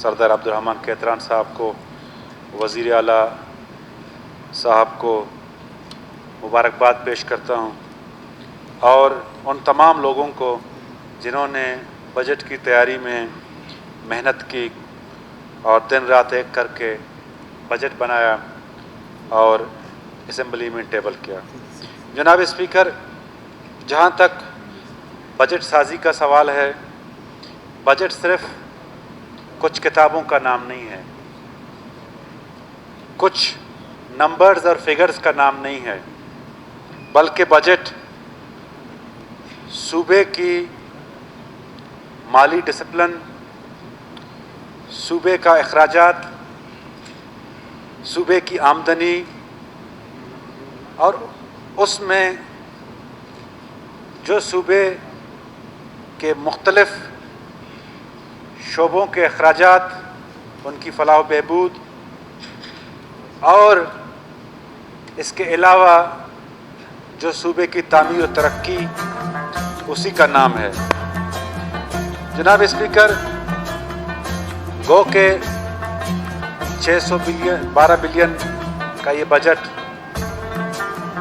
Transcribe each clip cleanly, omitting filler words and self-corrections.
सरदार Abdurrahman Ketran साहब को, वज़ीर आला साहब को मुबारकबाद पेश करता हूँ और उन तमाम लोगों को जिन्होंने बजट की तैयारी में मेहनत की और दिन रात एक करके बजट बनाया और असम्बली में टेबल किया। जनाब स्पीकर, जहाँ तक बजट साजी का सवाल है, बजट सिर्फ कुछ किताबों का नाम नहीं है, कुछ नंबर्स और फिगर्स का नाम नहीं है, बल्कि बजट सूबे की माली डिसिप्लिन, सूबे का अखराजात, सूबे की आमदनी और उसमें जो सूबे के मुख्तलिफ शोबों के अखराजात, उनकी फलाह व बहबूद और इसके अलावा जो सूबे की तामीर व तरक्की, उसी का नाम है। जनाब स्पीकर, गो के 12 बिलियन का ये बजट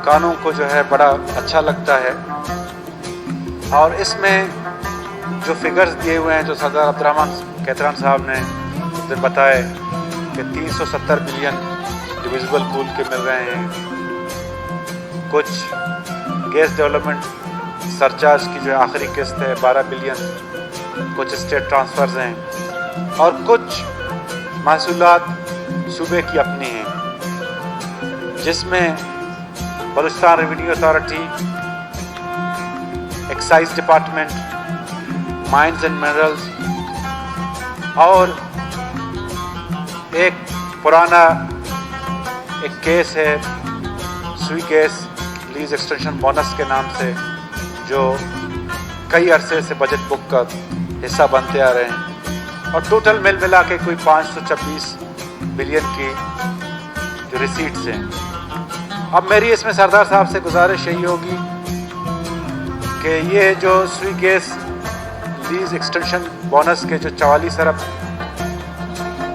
कानून को जो है बड़ा अच्छा लगता है और इसमें जो फिगर्स दिए हुए हैं, जो सरदार अब्दुर्रहमान केतरान साहब ने उस दिन बताए कि 370 बिलियन डिविजिबल पूल के मिल रहे हैं, कुछ गैस डेवलपमेंट सरचार्ज की जो आखिरी किस्त है 12 बिलियन, कुछ स्टेट ट्रांसफ़र्स हैं और कुछ महसूलात सूबे की अपनी हैं, जिसमें Balochistan revenue authority, excise department, mines and minerals और एक पुराना एक केस है सुई गैस लीज एक्सटेंशन बोनस के नाम से, जो कई अरसे से बजट बुक का हिस्सा बनते आ रहे हैं और टोटल मिल मिला के कोई 526 बिलियन की जो रिसीट्स हैं। अब मेरी इसमें सरदार साहब से गुजारिश यही होगी कि ये जो सुई गैस लीज एक्सटेंशन बोनस के जो 44 अरब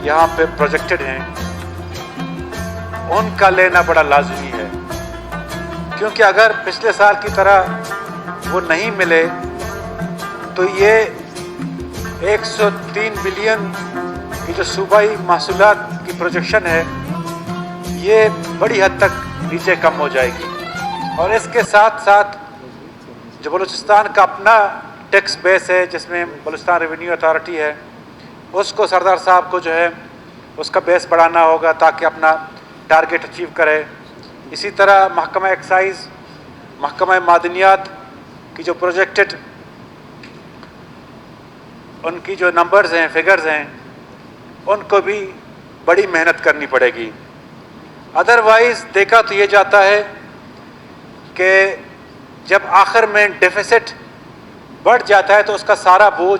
यहाँ पे प्रोजेक्टेड हैं, उनका लेना बड़ा लाजमी है, क्योंकि अगर पिछले साल की तरह वो नहीं मिले तो ये 103 बिलियन की जो सूबाई महसूलात की प्रोजेक्शन है, ये बड़ी हद तक नीचे कम हो जाएगी। और इसके साथ साथ जो बलूचिस्तान का अपना टैक्स बेस है, जिसमें बलूचिस्तान रेवेन्यू अथॉरिटी है, उसको सरदार साहब को जो है उसका बेस बढ़ाना होगा ताकि अपना टारगेट अचीव करे। इसी तरह महकमा एक्साइज, महकमा मादनियात की जो प्रोजेक्टेड उनकी जो नंबर्स हैं, फिगर्स हैं, उनको भी बड़ी मेहनत करनी पड़ेगी। अदरवाइज़ देखा तो ये जाता है कि जब आखिर में डेफिसिट बढ़ जाता है तो उसका सारा बोझ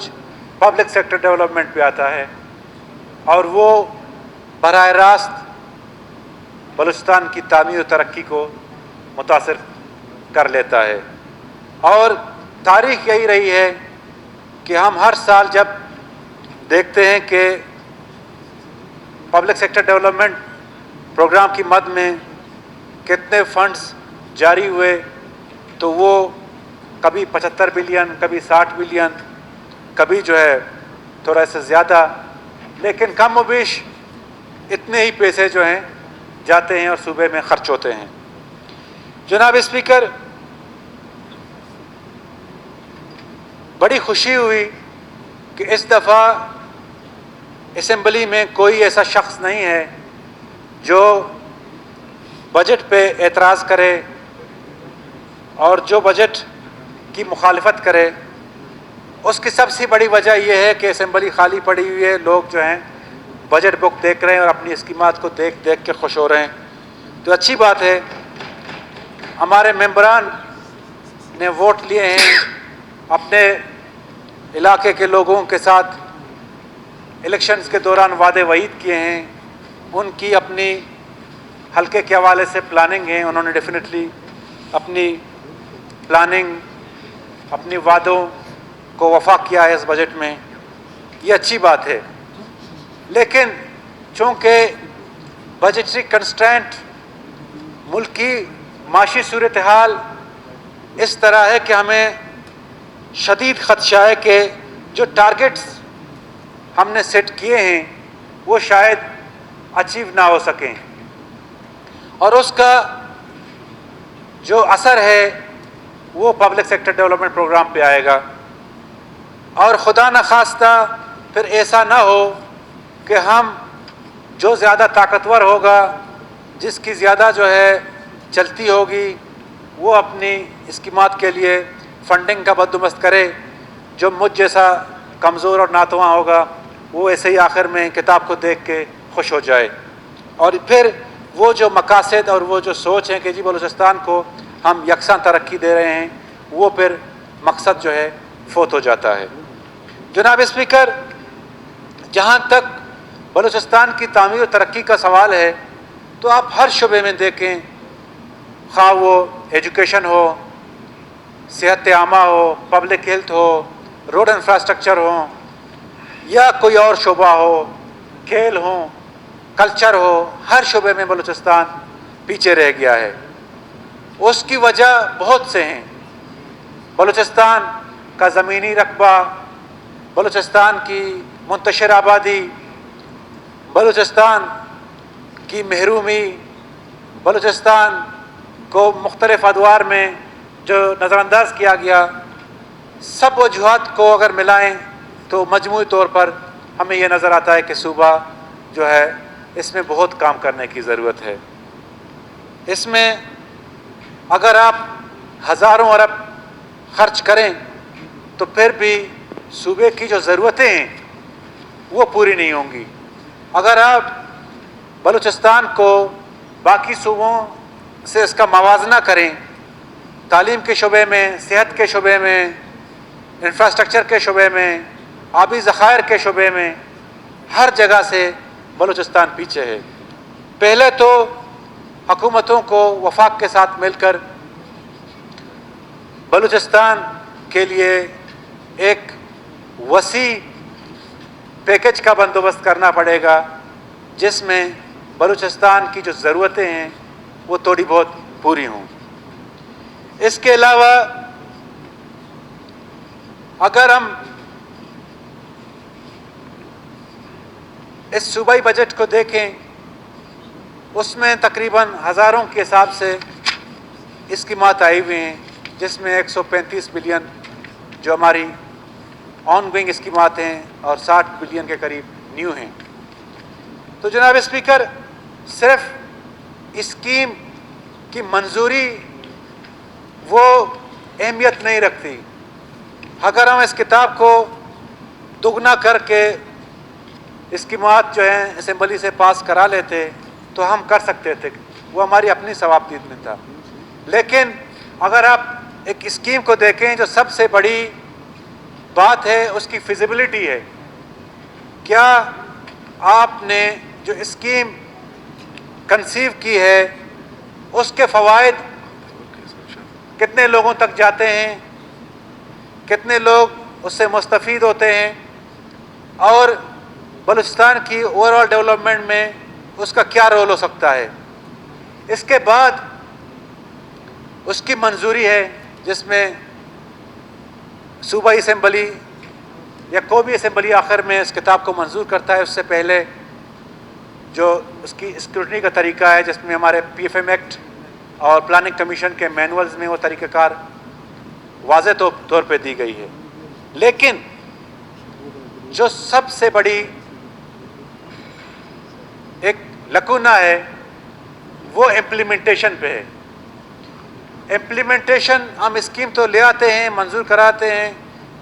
पब्लिक सेक्टर डेवलपमेंट पे आता है और वो बराह रास्त बलूचिस्तान की तामीर और तरक्की को मुतासिर कर लेता है। और तारीख़ यही रही है कि हम हर साल जब देखते हैं कि पब्लिक सेक्टर डेवलपमेंट प्रोग्राम की मद में कितने फंड्स जारी हुए, तो वो कभी 75 बिलियन, कभी 60 बिलियन, कभी जो है थोड़ा से ज़्यादा, लेकिन कम बेश इतने ही पैसे जो हैं जाते हैं और सूबे में ख़र्च होते हैं। जनाब स्पीकर, बड़ी खुशी हुई कि इस दफ़ा असम्बली में कोई ऐसा शख्स नहीं है जो बजट पे एतराज़ करे और जो बजट की मुखालफत करे। उसकी सबसे बड़ी वजह यह है कि असम्बली खाली पड़ी हुई है, लोग जो हैं बजट बुक देख रहे हैं और अपनी स्कीमात को देख देख के खुश हो रहे हैं। तो अच्छी बात है, हमारे मेंबरान ने वोट लिए हैं, अपने इलाके के लोगों के साथ इलेक्शंस के दौरान वादे वईद किए हैं, उनकी अपनी हल्के के हवाले से प्लानिंग है, उन्होंने डेफिनेटली अपनी प्लानिंग, अपनी वादों को वफा किया है इस बजट में, ये अच्छी बात है। لیکن چونکہ بجٹری کنسٹرینٹ، ملک کی معاشی صورتحال اس طرح ہے کہ ہمیں شدید خدشہ ہے کہ جو ٹارگٹس ہم نے سیٹ کیے ہیں وہ شاید اچیو نہ ہو سکیں، اور اس کا جو اثر ہے وہ پبلک سیکٹر ڈیولپمنٹ پروگرام پہ آئے گا، اور خدا نخواستہ پھر ایسا نہ ہو کہ ہم جو زیادہ طاقتور ہوگا، جس کی زیادہ جو ہے چلتی ہوگی، وہ اپنی اسکیمات کے لیے فنڈنگ کا بندوبست کرے، جو مجھ جیسا کمزور اور ناتواں ہوگا وہ ایسے ہی آخر میں کتاب کو دیکھ کے خوش ہو جائے، اور پھر وہ جو مقاصد اور وہ جو سوچ ہے کہ جی بلوچستان کو ہم یکساں ترقی دے رہے ہیں، وہ پھر مقصد جو ہے فوت ہو جاتا ہے۔ جناب اسپیکر، جہاں تک بلوچستان کی تعمیر و ترقی کا سوال ہے تو آپ ہر شعبے میں دیکھیں، خواہ وہ ایجوکیشن ہو، صحت عامہ ہو، پبلک ہیلتھ ہو، روڈ انفراسٹرکچر ہو، یا کوئی اور شعبہ ہو، کھیل ہوں، کلچر ہو، ہر شعبے میں بلوچستان پیچھے رہ گیا ہے۔ اس کی وجہ بہت سے ہیں۔ بلوچستان کا زمینی رقبہ، بلوچستان کی منتشر آبادی، بلوچستان کی محرومی، بلوچستان کو مختلف ادوار میں جو نظر انداز کیا گیا، سب وجوہات کو اگر ملائیں تو مجموعی طور پر ہمیں یہ نظر آتا ہے کہ صوبہ جو ہے اس میں بہت کام کرنے کی ضرورت ہے۔ اس میں اگر آپ ہزاروں ارب خرچ کریں تو پھر بھی صوبے کی جو ضرورتیں ہیں وہ پوری نہیں ہوں گی۔ اگر آپ بلوچستان کو باقی صوبوں سے اس کا موازنہ کریں، تعلیم کے شعبے میں، صحت کے شعبے میں، انفراسٹرکچر کے شعبے میں، آبی ذخائر کے شعبے میں، ہر جگہ سے بلوچستان پیچھے ہے۔ پہلے تو حکومتوں کو وفاق کے ساتھ مل کر بلوچستان کے لیے ایک وسیع پیکج کا بندوبست کرنا پڑے گا، جس میں بلوچستان کی جو ضرورتیں ہیں وہ تھوڑی بہت پوری ہوں۔ اس کے علاوہ اگر ہم اس صوبائی بجٹ کو دیکھیں، اس میں تقریباً ہزاروں کے حساب سے اسکیمات آئی ہوئی ہیں، جس میں 135 بلین جو ہماری آن گوئنگ اسکیمات ہیں اور 60 بلین کے قریب نیو ہیں۔ تو جناب اسپیکر، صرف اسکیم کی منظوری وہ اہمیت نہیں رکھتی۔ اگر ہم اس کتاب کو دگنا کر کے اسکیمات جو ہیں اسمبلی سے پاس کرا لیتے تو ہم کر سکتے تھے، وہ ہماری اپنی ثوابدید میں تھا۔ لیکن اگر آپ ایک اسکیم کو دیکھیں، جو سب سے بڑی بات ہے اس کی فیزیبلٹی ہے۔ کیا آپ نے جو اسکیم کنسیو کی ہے اس کے فوائد کتنے لوگوں تک جاتے ہیں، کتنے لوگ اس سے مستفید ہوتے ہیں، اور بلوچستان کی اوور آل ڈیولپمنٹ میں اس کا کیا رول ہو سکتا ہے۔ اس کے بعد اس کی منظوری ہے، جس میں صوبائی اسمبلی یا کوئی بھی اسمبلی آخر میں اس کتاب کو منظور کرتا ہے۔ اس سے پہلے جو اس کی اسکروٹنی کا طریقہ ہے، جس میں ہمارے پی ایف ایم ایکٹ اور پلاننگ کمیشن کے مینولز میں وہ طریقہ کار واضح طور پہ دی گئی ہے۔ لیکن جو سب سے بڑی ایک لکونہ ہے وہ امپلیمنٹیشن پہ ہے۔ امپلیمنٹیشن، ہم اسکیم تو لے آتے ہیں، منظور کراتے ہیں،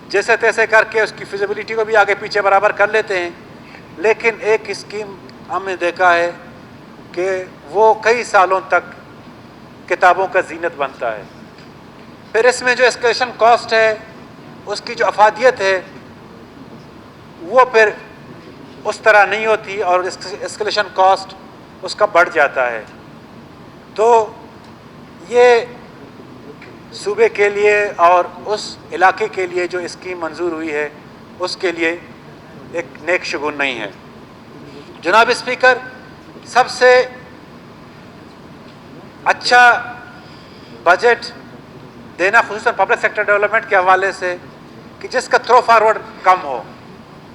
جیسے تیسے کر کے اس کی فیزیبلٹی کو بھی آگے پیچھے برابر کر لیتے ہیں، لیکن ایک اسکیم ہم نے دیکھا ہے کہ وہ کئی سالوں تک کتابوں کا زینت بنتا ہے۔ پھر اس میں جو اسکیلیشن کاسٹ ہے، اس کی جو افادیت ہے وہ پھر اس طرح نہیں ہوتی، اور اسکیلیشن کاسٹ اس کا بڑھ جاتا ہے۔ تو یہ صوبے کے لیے اور اس علاقے کے لیے جو اسکیم منظور ہوئی ہے اس کے لیے ایک نیک شگون نہیں ہے۔ जनाब स्पीकर, सबसे अच्छा बजट देना खुसूसन पब्लिक सेक्टर डेवलपमेंट के हवाले से कि जिसका थ्रो फारवर्ड कम हो,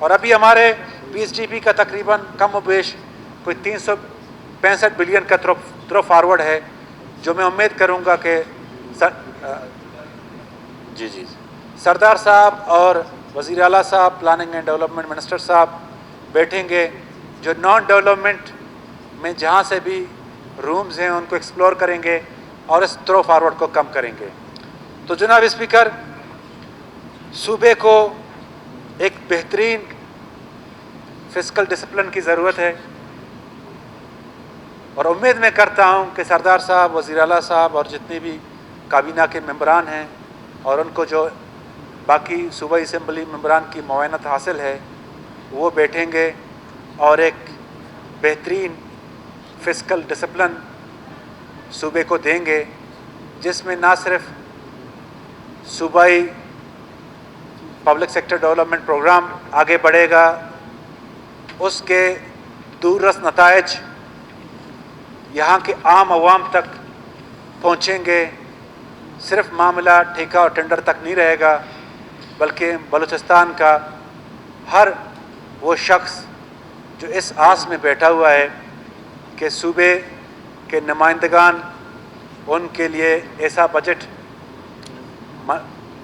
और अभी हमारे पीएसडीपी का तकरीबन कम व बेश कोई 365 बिलियन का थ्रो फारवर्ड है, जो मैं उम्मीद करूंगा कि सरदार साहब और वज़ीर आला साहब, प्लानिंग एंड डेवलपमेंट मिनिस्टर साहब बैठेंगे, जो नॉन डेवलपमेंट में जहाँ से भी रूम्स हैं उनको एक्सप्लोर करेंगे और इस थ्रो फारवर्ड को कम करेंगे। तो जनाब स्पीकर, सूबे को एक बेहतरीन फिस्कल डिसिप्लिन की ज़रूरत है, और उम्मीद मैं करता हूँ कि सरदार साहब, वज़ीर आला साहब और जितने भी काबीना के मेंबरान हैं और उनको जो बाकी सूबाई असम्बली मेंबरान की मुआवनत हासिल है, वो बैठेंगे और एक बेहतरीन फिस्कल डिसिप्लिन सूबे को देंगे, जिसमें ना सिर्फ सूबाई पब्लिक सेक्टर डेवलपमेंट प्रोग्राम आगे बढ़ेगा, उसके दूररस नताइज यहाँ के आम आवाम तक पहुँचेंगे। सिर्फ मामला ठेका और टेंडर तक नहीं रहेगा, बल्कि बलूचिस्तान का हर वो शख्स जो इस आस में बैठा हुआ है कि सूबे के नुमाइंदगान उनके लिए ऐसा बजट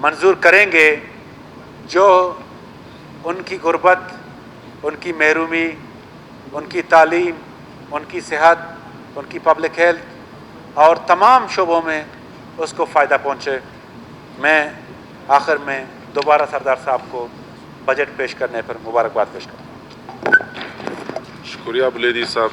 मंजूर करेंगे जो उनकी गुर्बत, उनकी महरूमी, उनकी तालीम, उनकी सेहत, उनकी पब्लिक हेल्थ और तमाम शोबों में उसको फ़ायदा पहुँचे। मैं आखिर में दोबारा सरदार साहब को बजट पेश करने पर मुबारकबाद पेश करता हूँ। शुक्रिया बुलेदी साहब।